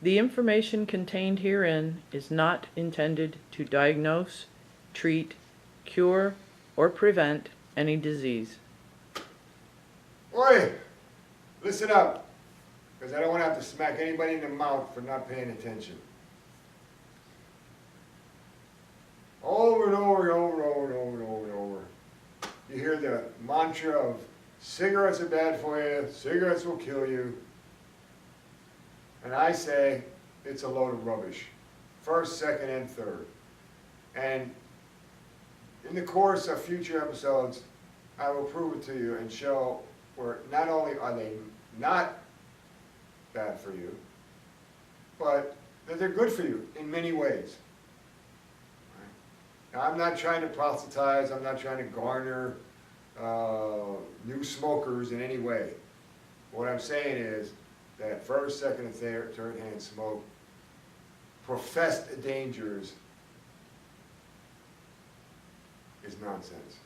The information contained herein is not intended to diagnose, treat, cure, or prevent any disease. Oi! Listen up, because I don't want to have to smack anybody in the mouth for not paying attention. Over and over and over and over and over and over and over, you hear the mantra of cigarettes are bad for you, cigarettes will kill you. And I say it's a load of rubbish. First, second, and third. And in the course of future episodes, I will prove it to you and show where not only are they not bad for you, but that they're good for you in many ways. Now, I'm not trying to proselytize, I'm not trying to garner new smokers in any way. What I'm saying is that first, second, and third hand smoke, professed dangers, is nonsense.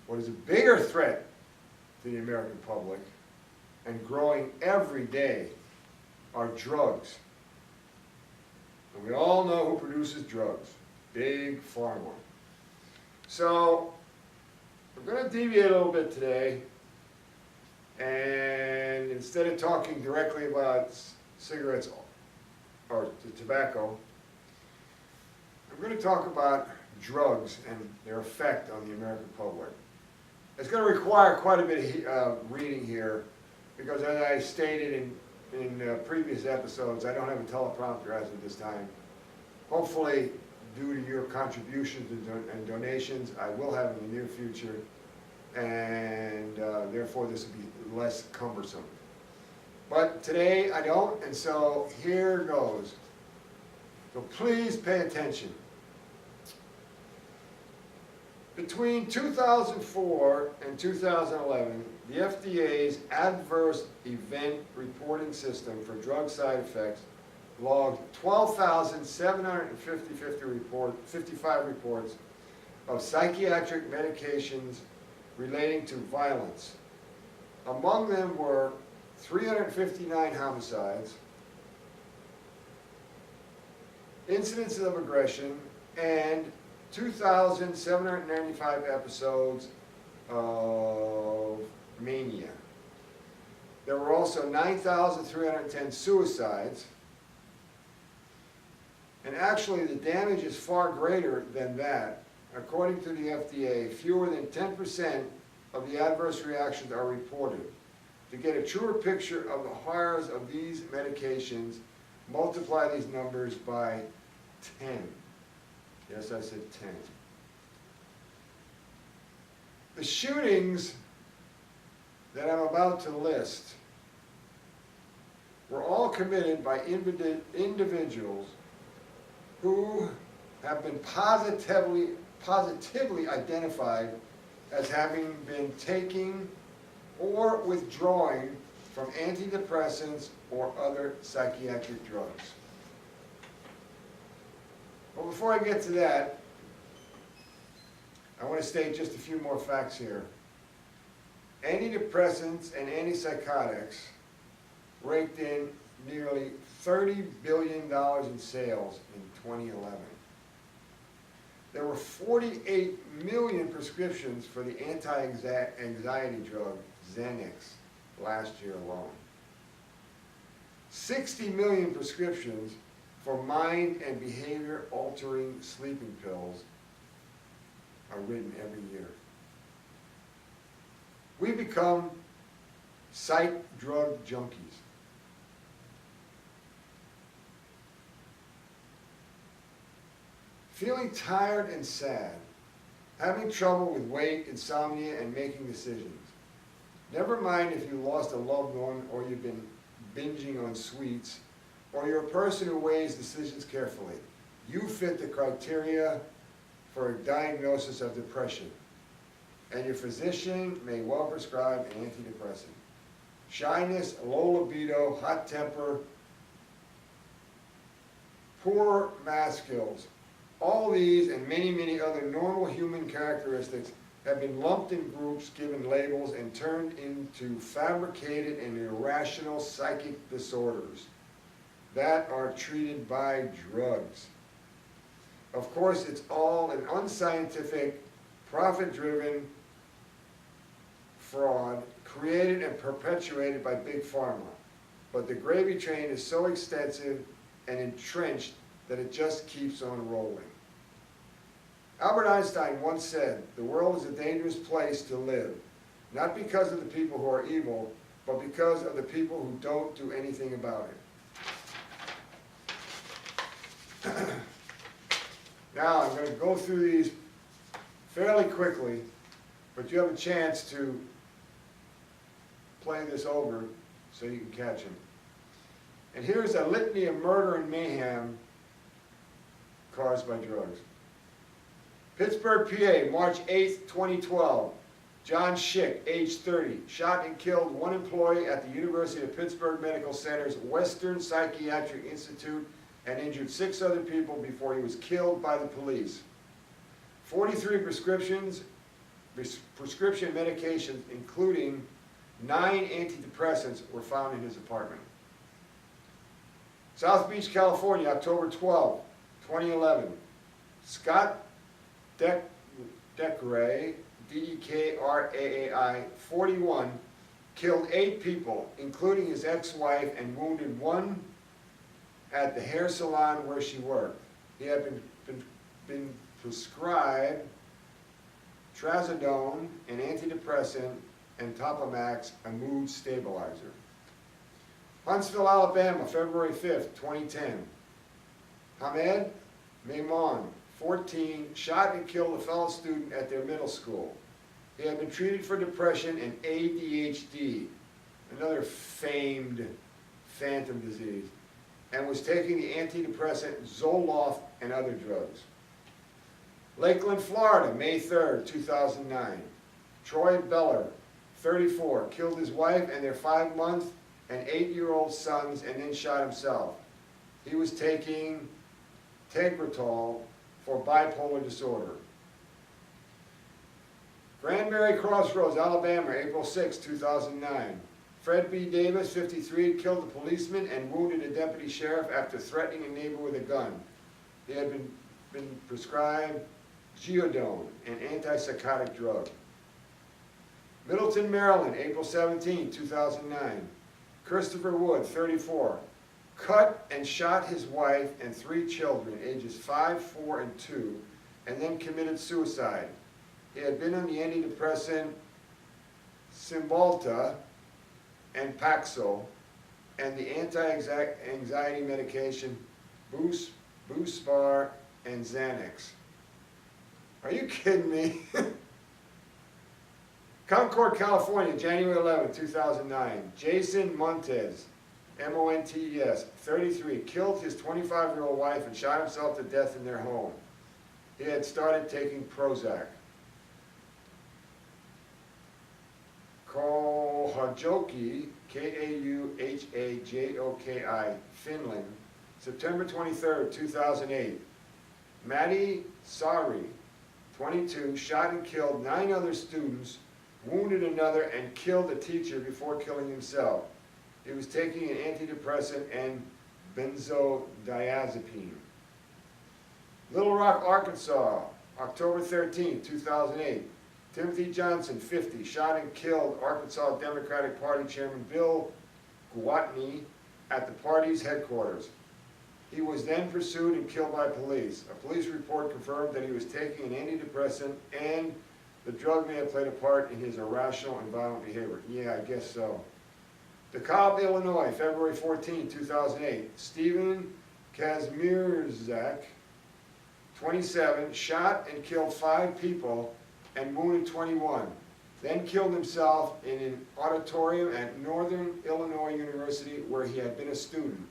What is a bigger threat to the American public, and growing every day, are drugs. And we all know who produces drugs. Big Pharma. So, we're going to deviate a little bit today, and instead of talking directly about cigarettes or tobacco, I'm going to talk about drugs and their effect on the American public. It's going to require quite a bit of reading here, because as I stated in previous episodes, I don't have a teleprompter as of this time. Hopefully, due to your contributions and donations, I will have in the near future, and therefore this will be less cumbersome. But today I don't, and so here goes. So please pay attention. Between 2004 and 2011, the FDA's Adverse Event Reporting System for Drug Side Effects logged 12,755 reports of psychiatric medications relating to violence. Among them were 359 homicides, incidents of aggression, and 2,795 episodes of mania. There were also 9,310 suicides, and actually the damage is far greater than that. According to the FDA, fewer than 10% of the adverse reactions are reported. To get a truer picture of the horrors of these medications, multiply these numbers by 10. Yes, I said 10. The shootings that I'm about to list were all committed by individuals who have been positively identified as having been taking or withdrawing from antidepressants or other psychiatric drugs. Well, before I get to that, I want to state just a few more facts here. Antidepressants and antipsychotics raked in nearly $30 billion in sales in 2011. There were 48 million prescriptions for the anti-anxiety drug Xanax last year alone. 60 million prescriptions for mind and behavior altering sleeping pills are written every year. We become psych drug junkies. Feeling tired and sad, having trouble with weight, insomnia, and making decisions. Never mind if you lost a loved one, or you've been binging on sweets, or you're a person who weighs decisions carefully. You fit the criteria for a diagnosis of depression, and your physician may well prescribe an antidepressant. Shyness, low libido, hot temper, poor math skills. All these and many, many other normal human characteristics have been lumped in groups, given labels, and turned into fabricated and irrational psychic disorders that are treated by drugs. Of course, it's all an unscientific, profit-driven fraud created and perpetuated by Big Pharma. But the gravy train is so extensive and entrenched that it just keeps on rolling. Albert Einstein once said, "The world is a dangerous place to live, not because of the people who are evil, but because of the people who don't do anything about it." Now, I'm going to go through these fairly quickly, but you have a chance to play this over so you can catch them. And here's a litany of murder and mayhem caused by drugs. Pittsburgh, PA, March 8th, 2012. John Schick, age 30, shot and killed one employee at the University of Pittsburgh Medical Center's Western Psychiatric Institute and injured 6 other people before he was killed by the police. 43 prescription medications, including 9 antidepressants, were found in his apartment. South Beach, California, October 12, 2011. Scott Dekraai, D-E-K-R-A-A-I, 41, killed 8 people, including his ex-wife, and wounded 1 at the hair salon where she worked. He had been prescribed trazodone, an antidepressant, and Topamax, a mood stabilizer. Huntsville, Alabama, February 5th, 2010. Hamed Maimon, 14, shot and killed a fellow student at their middle school. He had been treated for depression and ADHD, another famed phantom disease, and was taking the antidepressant Zoloft and other drugs. Lakeland, Florida, May 3rd, 2009. Troy Beller, 34, killed his wife and their 5-month and 8-year-old sons and then shot himself. He was taking Tegretol for bipolar disorder. Granbury Crossroads, Alabama, April 6, 2009. Fred B. Davis, 53, killed a policeman and wounded a deputy sheriff after threatening a neighbor with a gun. He had been prescribed Geodone, an antipsychotic drug. Middleton, Maryland, April 17, 2009. Christopher Wood, 34, cut and shot his wife and 3 children, ages 5, 4, and 2, and then committed suicide. He had been on the antidepressant Cymbalta and Paxil, and the anti-anxiety medication Buspar and Xanax. Are you kidding me? Concord, California, January 11, 2009. Jason Montes, M-O-N-T-E-S, 33, killed his 25-year-old wife and shot himself to death in their home. He had started taking Prozac. Kauhajoki, K-A-U-H-A-J-O-K-I, Finland, September 23, 2008. Matti Saari, 22, shot and killed 9 other students, wounded another, and killed a teacher before killing himself. He was taking an antidepressant and benzodiazepine. Little Rock, Arkansas, October 13, 2008. Timothy Johnson, 50, shot and killed Arkansas Democratic Party Chairman Bill Gwatney at the party's headquarters. He was then pursued and killed by police. A police report confirmed that he was taking an antidepressant and the drug may have played a part in his irrational and violent behavior. Yeah, I guess so. DeKalb, Illinois, February 14, 2008. Stephen Kazmierzak, 27, shot and killed 5 people and wounded 21. Then killed himself in an auditorium at Northern Illinois University where he had been a student.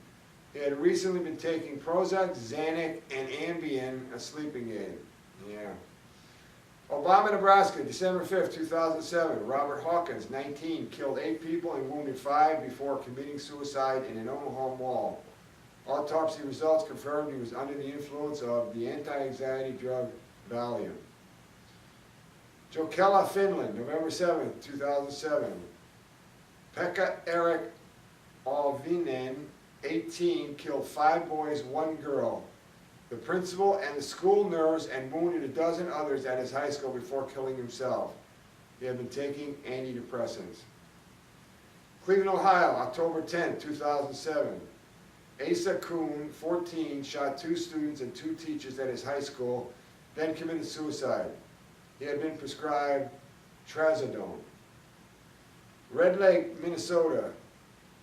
He had recently been taking Prozac, Xanax, and Ambien, a sleeping aid. Yeah. Obama, Nebraska, December 5th, 2007. Robert Hawkins, 19, killed 8 people and wounded 5 before committing suicide in an Omaha mall. Autopsy results confirmed he was under the influence of the anti-anxiety drug Valium. Jokela, Finland, November 7th, 2007. Pekka Erik Alvinen, 18, killed 5 boys, 1 girl. The principal and the school nurse, and wounded a dozen others at his high school before killing himself. He had been taking antidepressants. Cleveland, Ohio, October 10, 2007. Asa Kuhn, 14, shot 2 students and 2 teachers at his high school, then committed suicide. He had been prescribed trazodone. Red Lake, Minnesota,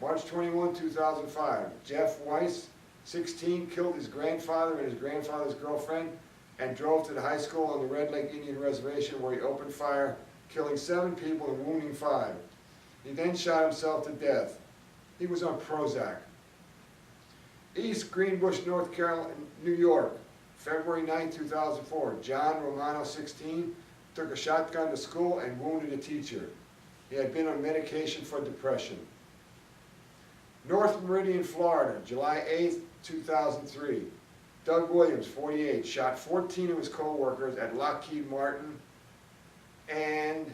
March 21, 2005. Jeff Weiss, 16, killed his grandfather and his grandfather's girlfriend and drove to the high school on the Red Lake Indian Reservation where he opened fire, killing 7 people and wounding 5. He then shot himself to death. He was on Prozac. East Greenbush, North Carolina, New York, February 9, 2004. John Romano, 16, took a shotgun to school and wounded a teacher. He had been on medication for depression. North Meridian, Florida, July 8, 2003. Doug Williams, 48, shot 14 of his co-workers at Lockheed Martin and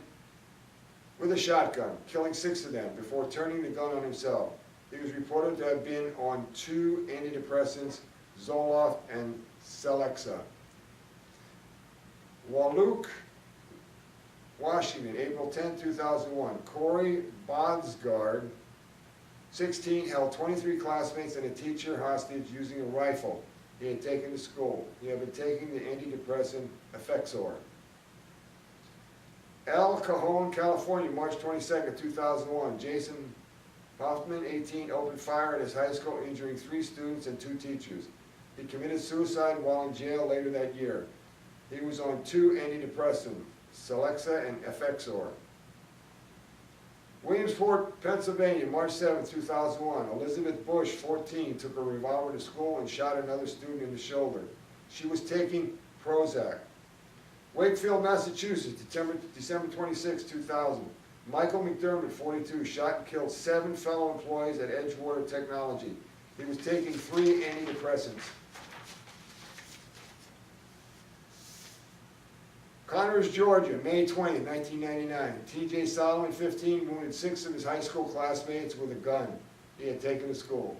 with a shotgun, killing 6 of them before turning the gun on himself. He was reported to have been on 2 antidepressants, Zoloft and Celexa. Wahluke, Washington, April 10, 2001. Corey Bodsgard, 16, held 23 classmates and a teacher hostage using a rifle he had taken to school. He had been taking the antidepressant Effexor. El Cajon, California, March 22, 2001. Jason Hoffman, 18, opened fire at his high school, injuring 3 students and 2 teachers. He committed suicide while in jail later that year. He was on 2 antidepressants, Celexa and Effexor. Williamsport, Pennsylvania, March 7, 2001. Elizabeth Bush, 14, took a revolver to school and shot another student in the shoulder. She was taking Prozac. Wakefield, Massachusetts, December 26, 2000. Michael McDermott, 42, shot and killed 7 fellow employees at Edgewater Technology. He was taking 3 antidepressants. Conyers, Georgia, May 20, 1999. T.J. Solomon, 15, wounded 6 of his high school classmates with a gun he had taken to school.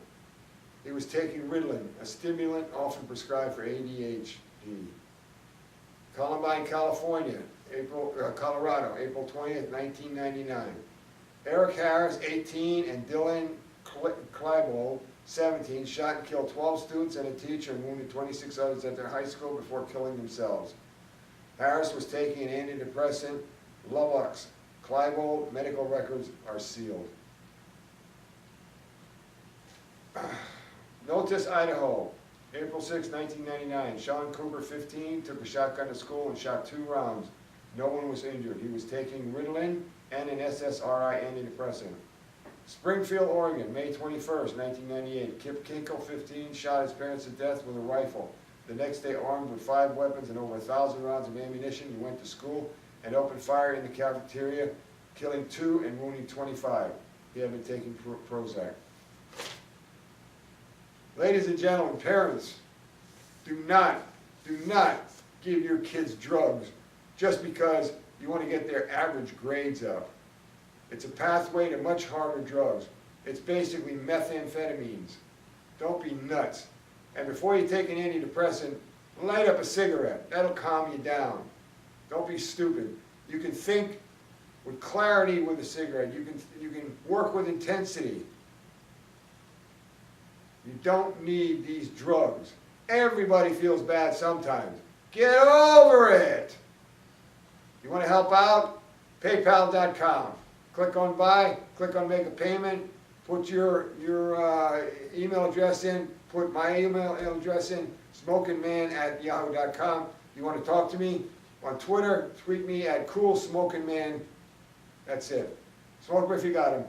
He was taking Ritalin, a stimulant often prescribed for ADHD. Columbine, California, Colorado, April 20th, 1999. Eric Harris, 18, and Dylan Klebold, 17, shot and killed 12 students and a teacher and wounded 26 others at their high school before killing themselves. Harris was taking an antidepressant, Luvox. Klebold, medical records are sealed. Notice, Idaho, April 6, 1999. Sean Cooper, 15, took a shotgun to school and shot 2 rounds. No one was injured. He was taking Ritalin and an SSRI antidepressant. Springfield, Oregon, May 21st, 1998. Kip Kinkle, 15, shot his parents to death with a rifle. The next day, armed with 5 weapons and over 1,000 rounds of ammunition, he went to school and opened fire in the cafeteria, killing 2 and wounding 25. He had been taking Prozac. Ladies and gentlemen, parents, do not give your kids drugs just because you want to get their average grades up. It's a pathway to much harder drugs. It's basically methamphetamines. Don't be nuts. And before you take an antidepressant, light up a cigarette. That'll calm you down. Don't be stupid. You can think with clarity with a cigarette. You can work with intensity. You don't need these drugs. Everybody feels bad sometimes. Get over it. You want to help out? PayPal.com. Click on buy, click on make a payment, put your email address in, put my email address in, SmokinMan@yahoo.com. You want to talk to me on Twitter, tweet me at CoolSmokinMan. That's it. Smoke if you got him.